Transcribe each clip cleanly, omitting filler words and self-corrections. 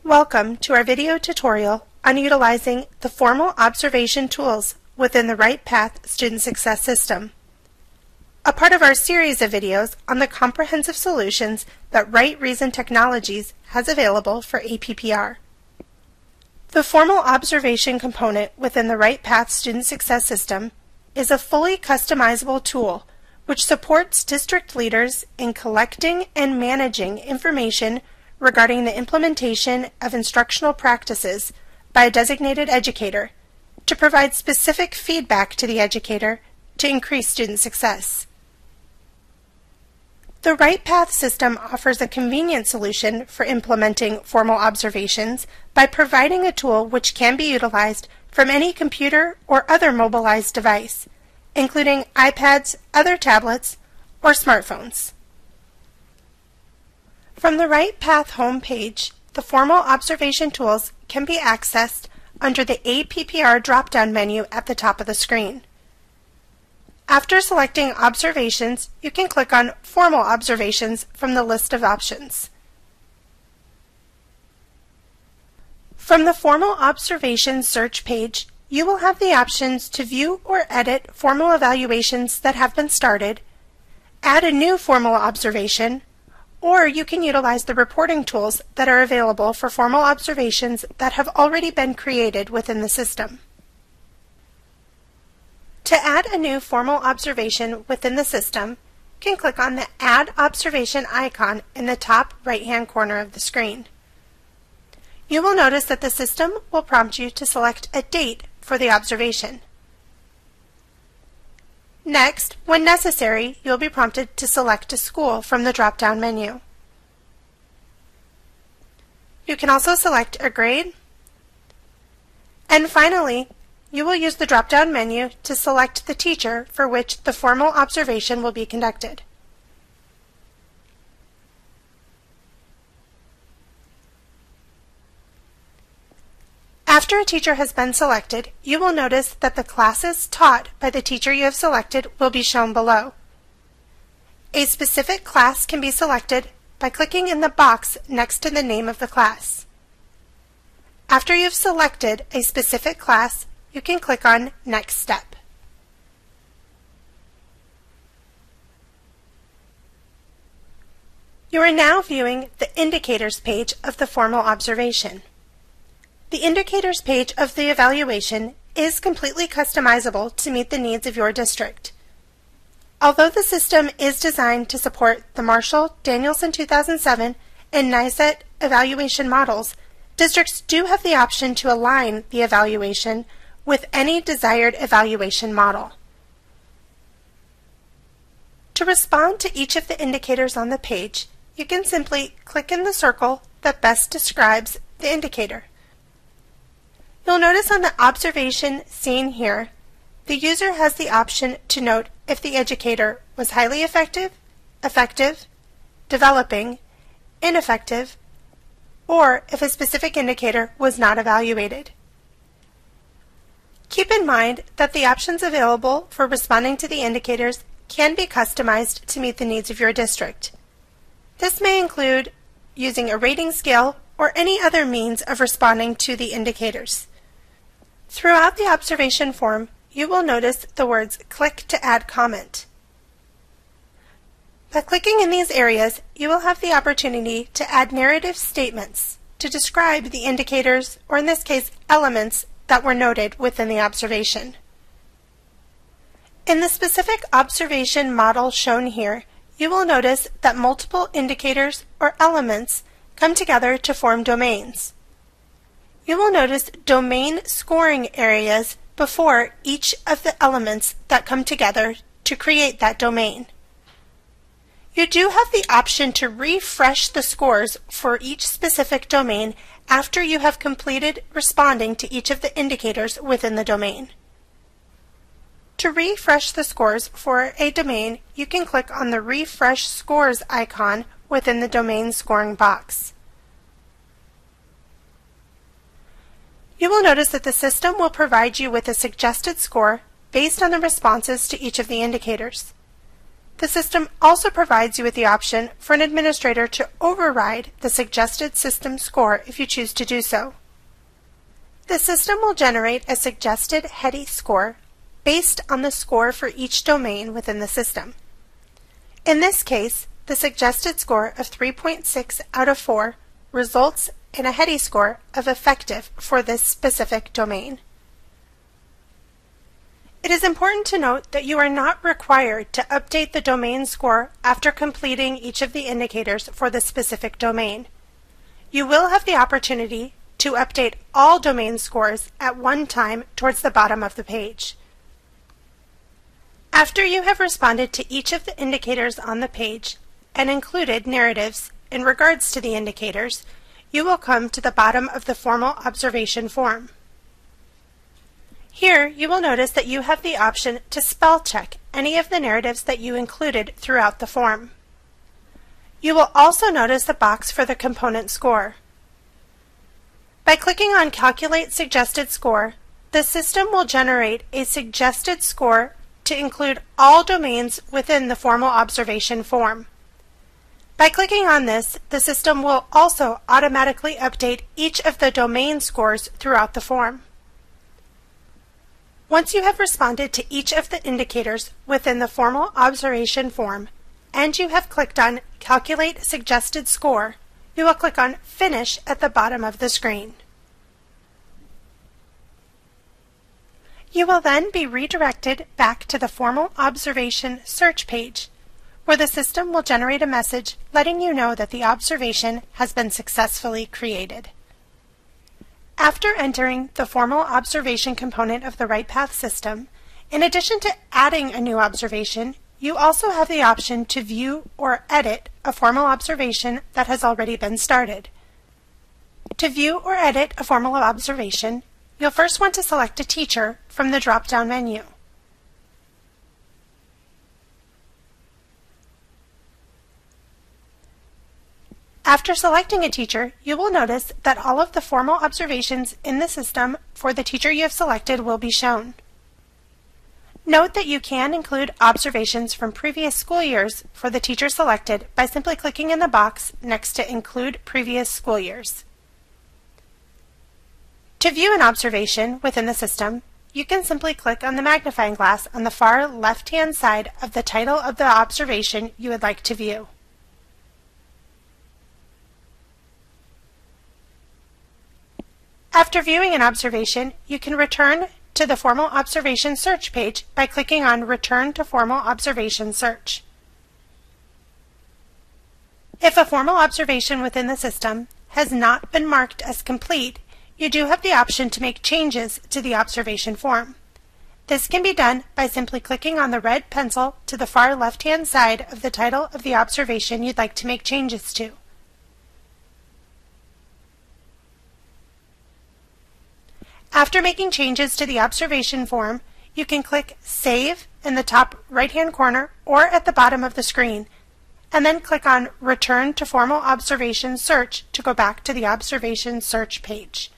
Welcome to our video tutorial on utilizing the formal observation tools within the Right Path Student Success System, a part of our series of videos on the comprehensive solutions that Right Reason Technologies has available for APPR. The formal observation component within the Right Path Student Success System is a fully customizable tool which supports district leaders in collecting and managing information regarding the implementation of instructional practices by a designated educator to provide specific feedback to the educator to increase student success. The Right Path system offers a convenient solution for implementing formal observations by providing a tool which can be utilized from any computer or other mobilized device, including iPads, other tablets, or smartphones. From the Right Path homepage, the formal observation tools can be accessed under the APPR drop-down menu at the top of the screen. After selecting Observations, you can click on Formal Observations from the list of options. From the Formal Observations search page, you will have the options to view or edit formal evaluations that have been started, add a new formal observation, or you can utilize the reporting tools that are available for formal observations that have already been created within the system. To add a new formal observation within the system, you can click on the Add Observation icon in the top right-hand corner of the screen. You will notice that the system will prompt you to select a date for the observation. Next, when necessary, you'll be prompted to select a school from the drop-down menu. You can also select a grade. And finally, you will use the drop-down menu to select the teacher for which the formal observation will be conducted. After a teacher has been selected, you will notice that the classes taught by the teacher you have selected will be shown below. A specific class can be selected by clicking in the box next to the name of the class. After you've selected a specific class, you can click on Next Step. You are now viewing the Indicators page of the formal observation. The Indicators page of the evaluation is completely customizable to meet the needs of your district. Although the system is designed to support the Marshall, Danielson 2007, and NICET evaluation models, districts do have the option to align the evaluation with any desired evaluation model. To respond to each of the indicators on the page, you can simply click in the circle that best describes the indicator. You'll notice on the observation seen here, the user has the option to note if the educator was highly effective, effective, developing, ineffective, or if a specific indicator was not evaluated. Keep in mind that the options available for responding to the indicators can be customized to meet the needs of your district. This may include using a rating scale or any other means of responding to the indicators. Throughout the observation form, you will notice the words "Click to add comment." By clicking in these areas, you will have the opportunity to add narrative statements to describe the indicators, or in this case, elements that were noted within the observation. In the specific observation model shown here, you will notice that multiple indicators or elements come together to form domains. You will notice domain scoring areas before each of the elements that come together to create that domain. You do have the option to refresh the scores for each specific domain after you have completed responding to each of the indicators within the domain. To refresh the scores for a domain, you can click on the Refresh Scores icon within the domain scoring box. You will notice that the system will provide you with a suggested score based on the responses to each of the indicators. The system also provides you with the option for an administrator to override the suggested system score if you choose to do so. The system will generate a suggested HEDI score based on the score for each domain within the system. In this case, the suggested score of 3.6 out of 4 results in a HEDI score of effective for this specific domain. It is important to note that you are not required to update the domain score after completing each of the indicators for the specific domain. You will have the opportunity to update all domain scores at one time towards the bottom of the page. After you have responded to each of the indicators on the page and included narratives in regards to the indicators, you will come to the bottom of the formal observation form. Here, you will notice that you have the option to spell check any of the narratives that you included throughout the form. You will also notice the box for the component score. By clicking on Calculate Suggested Score, the system will generate a suggested score to include all domains within the formal observation form. By clicking on this, the system will also automatically update each of the domain scores throughout the form. Once you have responded to each of the indicators within the formal observation form and you have clicked on Calculate Suggested Score, you will click on Finish at the bottom of the screen. You will then be redirected back to the formal observation search page, where the system will generate a message letting you know that the observation has been successfully created. After entering the formal observation component of the RightPath system, in addition to adding a new observation, you also have the option to view or edit a formal observation that has already been started. To view or edit a formal observation, you'll first want to select a teacher from the drop-down menu. After selecting a teacher, you will notice that all of the formal observations in the system for the teacher you have selected will be shown. Note that you can include observations from previous school years for the teacher selected by simply clicking in the box next to Include Previous School Years. To view an observation within the system, you can simply click on the magnifying glass on the far left-hand side of the title of the observation you would like to view. After viewing an observation, you can return to the Formal Observation Search page by clicking on Return to Formal Observation Search. If a formal observation within the system has not been marked as complete, you do have the option to make changes to the observation form. This can be done by simply clicking on the red pencil to the far left-hand side of the title of the observation you'd like to make changes to. After making changes to the observation form, you can click Save in the top right-hand corner or at the bottom of the screen, and then click on Return to Formal Observation Search to go back to the Observation Search page.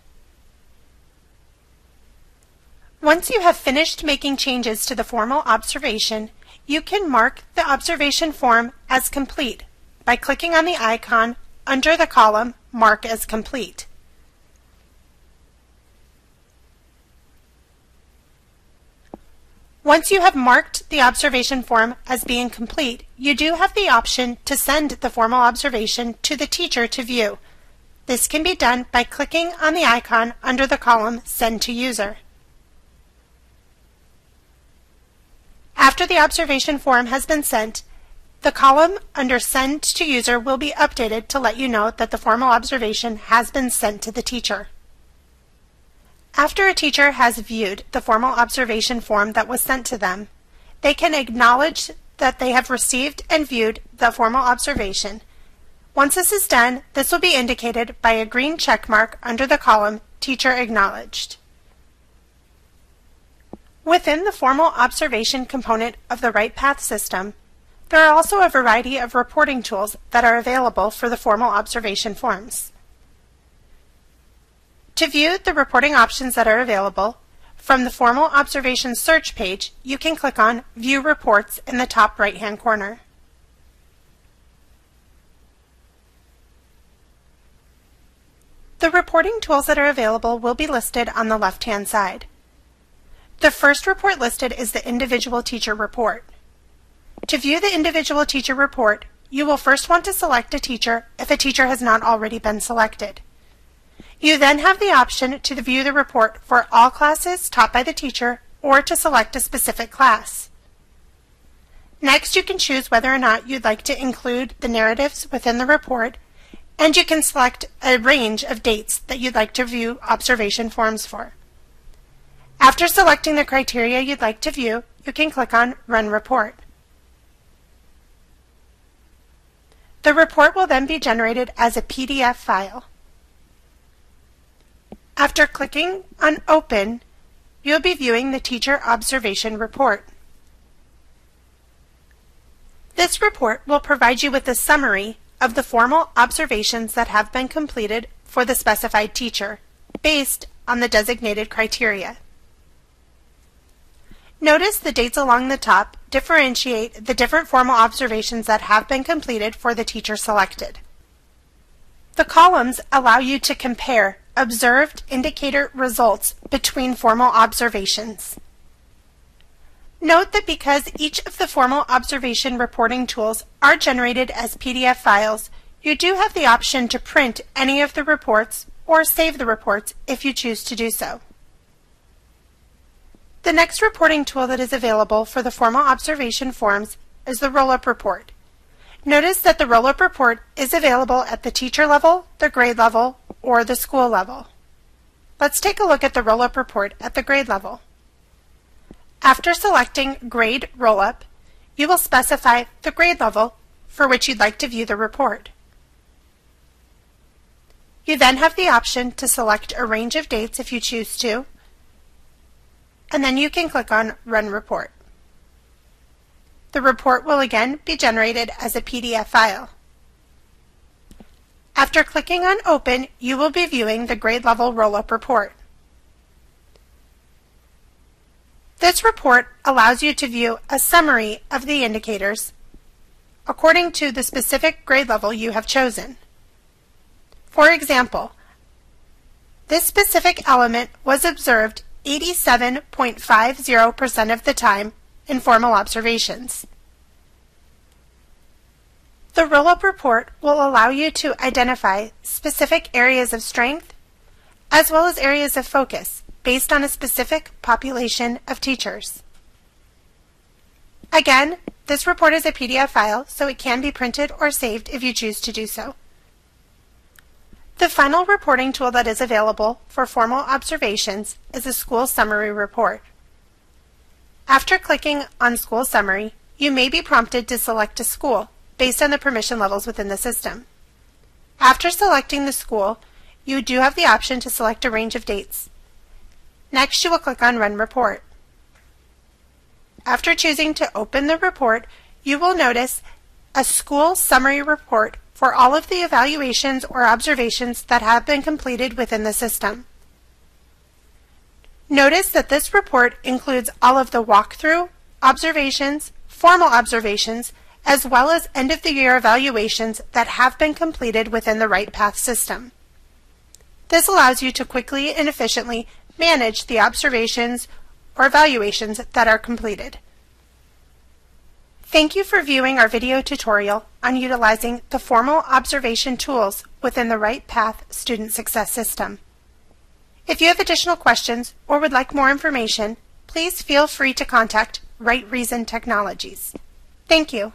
Once you have finished making changes to the formal observation, you can mark the observation form as complete by clicking on the icon under the column Mark as Complete. Once you have marked the observation form as being complete, you do have the option to send the formal observation to the teacher to view. This can be done by clicking on the icon under the column Send to User. After the observation form has been sent, the column under Send to User will be updated to let you know that the formal observation has been sent to the teacher. After a teacher has viewed the formal observation form that was sent to them, they can acknowledge that they have received and viewed the formal observation. Once this is done, this will be indicated by a green check mark under the column Teacher Acknowledged. Within the formal observation component of the RightPath system, there are also a variety of reporting tools that are available for the formal observation forms. To view the reporting options that are available, From the Formal Observations search page, you can click on View Reports in the top right-hand corner. The reporting tools that are available will be listed on the left-hand side. The first report listed is the Individual Teacher Report. To view the Individual Teacher Report, you will first want to select a teacher if a teacher has not already been selected. You then have the option to view the report for all classes taught by the teacher or to select a specific class. Next, you can choose whether or not you'd like to include the narratives within the report, and you can select a range of dates that you'd like to view observation forms for. After selecting the criteria you'd like to view, you can click on Run Report. The report will then be generated as a PDF file. After clicking on Open, you'll be viewing the Teacher Observation Report. This report will provide you with a summary of the formal observations that have been completed for the specified teacher, based on the designated criteria. Notice the dates along the top differentiate the different formal observations that have been completed for the teacher selected. The columns allow you to compare observed indicator results between formal observations. Note that because each of the formal observation reporting tools are generated as PDF files, you do have the option to print any of the reports or save the reports if you choose to do so. The next reporting tool that is available for the formal observation forms is the Roll-Up Report. Notice that the Roll-Up Report is available at the teacher level, the grade level, or the school level. Let's take a look at the Roll-Up Report at the grade level. After selecting Grade Roll-Up, you will specify the grade level for which you'd like to view the report. You then have the option to select a range of dates if you choose to, and then you can click on Run Report. The report will again be generated as a PDF file. After clicking on Open, you will be viewing the grade level roll-up report. This report allows you to view a summary of the indicators according to the specific grade level you have chosen. For example, this specific element was observed 87.50% of the time in formal observations. The roll-up report will allow you to identify specific areas of strength as well as areas of focus based on a specific population of teachers. Again, this report is a PDF file, so it can be printed or saved if you choose to do so. The final reporting tool that is available for formal observations is a School Summary Report. After clicking on School Summary, you may be prompted to select a school based on the permission levels within the system. After selecting the school, you do have the option to select a range of dates. Next, you will click on Run Report. After choosing to open the report, you will notice a School Summary Report for all of the evaluations or observations that have been completed within the system. Notice that this report includes all of the walkthrough, observations, formal observations, as well as end-of-the-year evaluations that have been completed within the Right Path system. This allows you to quickly and efficiently manage the observations or evaluations that are completed. Thank you for viewing our video tutorial on utilizing the formal observation tools within the Right Path Student Success System. If you have additional questions or would like more information, please feel free to contact Right Reason Technologies. Thank you.